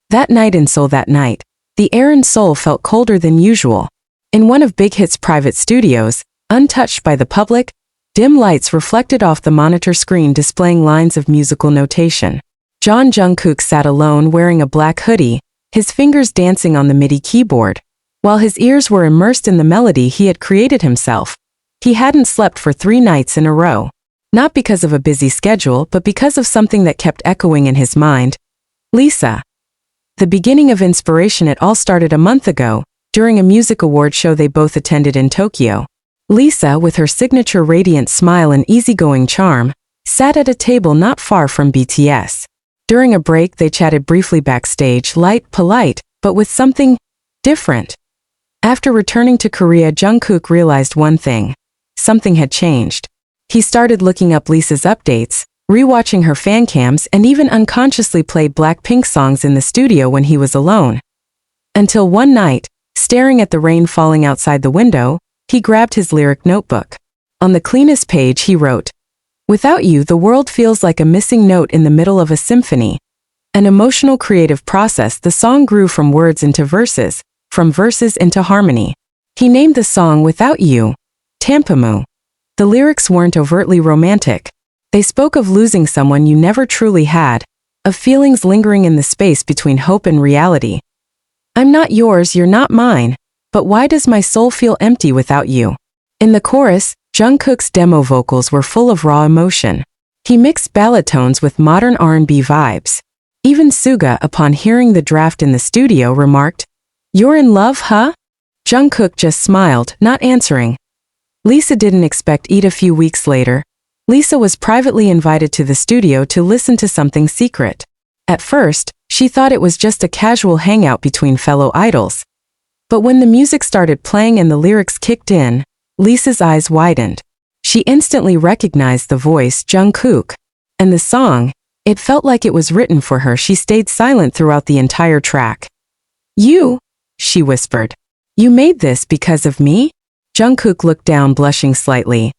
That night in Seoul the air in Seoul felt colder than usual. In one of Big Hit's private studios, untouched by the public, dim lights reflected off the monitor screen displaying lines of musical notation. JUNGKOOK sat alone wearing a black hoodie, his fingers dancing on the MIDI keyboard, while his ears were immersed in the melody he had created himself. He hadn't slept for 3 nights in a row. Not because of a busy schedule, but because of something that kept echoing in his mind. Lisa. The beginning of inspiration. It all started a month ago, during a music award show they both attended in Tokyo. Lisa, with her signature radiant smile and easygoing charm, sat at a table not far from BTS. During a break they chatted briefly backstage, light, polite, but with something different. After returning to Korea, JUNGKOOK realized one thing. Something had changed. He started looking up Lisa's updates, rewatching her fan cams, and even unconsciously played Blackpink songs in the studio when he was alone. Until one night, staring at the rain falling outside the window, he grabbed his lyric notebook. On the cleanest page he wrote, "Without you, the world feels like a missing note in the middle of a symphony." An emotional creative process, the song grew from words into verses, from verses into harmony. He named the song Without You, Tampamu. The lyrics weren't overtly romantic. They spoke of losing someone you never truly had, of feelings lingering in the space between hope and reality. "I'm not yours, you're not mine, but why does my soul feel empty without you?" In the chorus, JUNGKOOK's demo vocals were full of raw emotion. He mixed ballad tones with modern R&B vibes. Even Suga, upon hearing the draft in the studio, remarked, "You're in love, huh?" JUNGKOOK just smiled, not answering. Lisa didn't expect it. A few weeks later, Lisa was privately invited to the studio to listen to something secret. At first, she thought it was just a casual hangout between fellow idols. But when the music started playing and the lyrics kicked in, Lisa's eyes widened. She instantly recognized the voice, JUNGKOOK. And the song, it felt like it was written for her. She stayed silent throughout the entire track. "You," she whispered. "You made this because of me?" JUNGKOOK looked down, blushing slightly.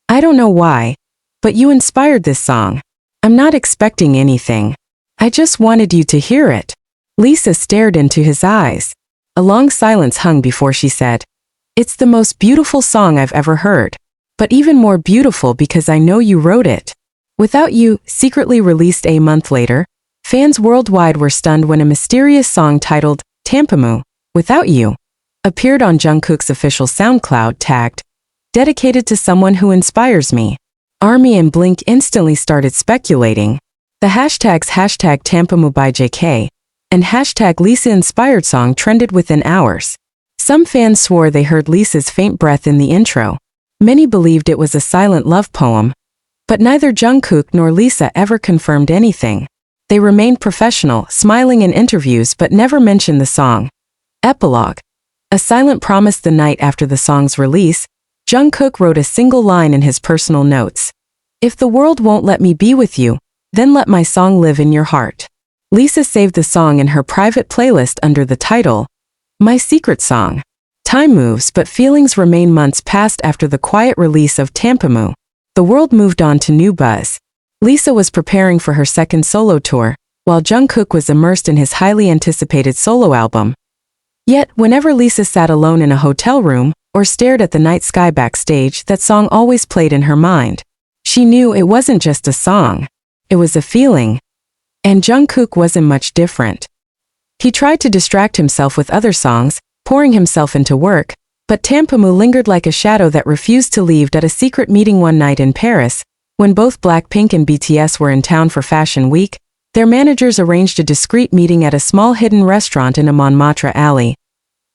"I don't know why, but you inspired this song. I'm not expecting anything. I just wanted you to hear it." Lisa stared into his eyes. A long silence hung before she said, "It's the most beautiful song I've ever heard. But even more beautiful because I know you wrote it." Without You, secretly released a month later, fans worldwide were stunned when a mysterious song titled Tampamu, Without You, appeared on JUNGKOOK's official SoundCloud, tagged, "Dedicated to someone who inspires me." ARMY and Blink instantly started speculating. The hashtags #Tampamu by JK and #Lisa Inspired Song trended within hours. Some fans swore they heard Lisa's faint breath in the intro. Many believed it was a silent love poem. But neither JUNGKOOK nor Lisa ever confirmed anything. They remained professional, smiling in interviews but never mentioned the song. Epilogue. A silent promise. The night after the song's release, JUNGKOOK wrote a single line in his personal notes. "If the world won't let me be with you, then let my song live in your heart." Lisa saved the song in her private playlist under the title, My Secret Song. Time moves, but feelings remain. Months passed after the quiet release of Tampamu. The world moved on to new buzz. Lisa was preparing for her second solo tour, while JUNGKOOK was immersed in his highly anticipated solo album. Yet, whenever Lisa sat alone in a hotel room, or stared at the night sky backstage, that song always played in her mind. She knew it wasn't just a song. It was a feeling. And JUNGKOOK wasn't much different. He tried to distract himself with other songs, pouring himself into work, but Tampamu lingered like a shadow that refused to leave. At a secret meeting one night in Paris, when both Blackpink and BTS were in town for Fashion Week, their managers arranged a discreet meeting at a small hidden restaurant in a Montmartre alley.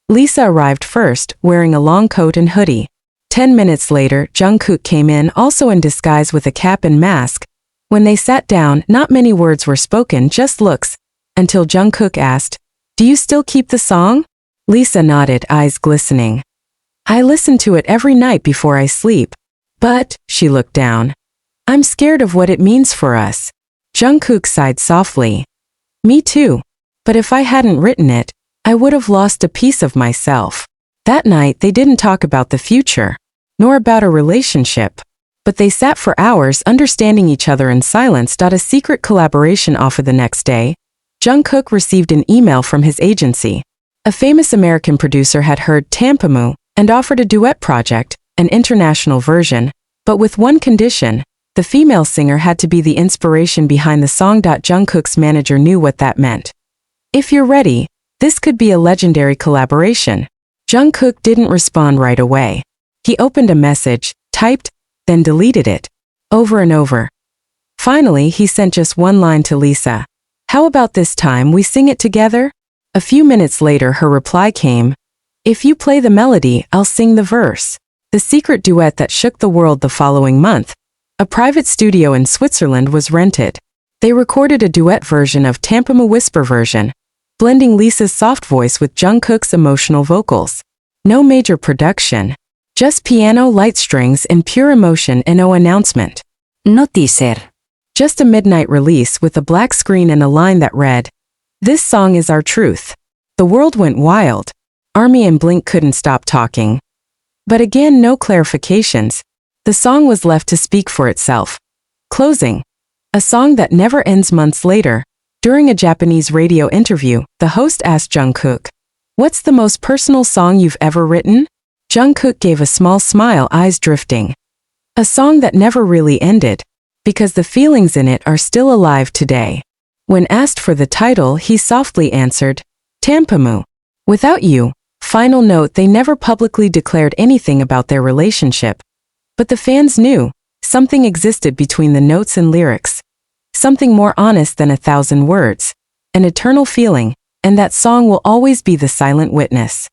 Lisa arrived first, wearing a long coat and hoodie. 10 minutes later, JUNGKOOK came in, also in disguise with a cap and mask. When they sat down, not many words were spoken, just looks, until JUNGKOOK asked, "Do you still keep the song?" Lisa nodded, eyes glistening. "I listen to it every night before I sleep. But," she looked down, "I'm scared of what it means for us." JUNGKOOK sighed softly. "Me too. But if I hadn't written it, I would have lost a piece of myself." That night they didn't talk about the future, nor about a relationship. But they sat for hours understanding each other in silence. A secret collaboration offer the next day. Jungkook received an email from his agency. A famous American producer had heard Tampamu and offered a duet project, an international version, but with one condition: the female singer had to be the inspiration behind the song. Jungkook's manager knew what that meant. If you're ready, this could be a legendary collaboration. Jungkook didn't respond right away. He opened a message, typed, then deleted it, over and over. Finally, he sent just one line to Lisa. "How about this time we sing it together?" A few minutes later her reply came, "If you play the melody, I'll sing the verse." The secret duet that shook the world. The following month, a private studio in Switzerland was rented. They recorded a duet version of Tampamu whisper version, blending Lisa's soft voice with Jungkook's emotional vocals. No major production, just piano, light strings, and pure emotion. No announcement. No teaser. Just a midnight release with a black screen and a line that read, "This song is our truth." The world went wild. ARMY and Blink couldn't stop talking. But again, no clarifications. The song was left to speak for itself. Closing. A song that never ends. Months later, during a Japanese radio interview, the host asked Jungkook, "What's the most personal song you've ever written?" Jungkook gave a small smile, eyes drifting. "A song that never really ended, because the feelings in it are still alive today." When asked for the title, he softly answered, "Tampamu. Without you." Final note: they never publicly declared anything about their relationship. But the fans knew something existed between the notes and lyrics. Something more honest than 1,000 words. An eternal feeling, and that song will always be the silent witness.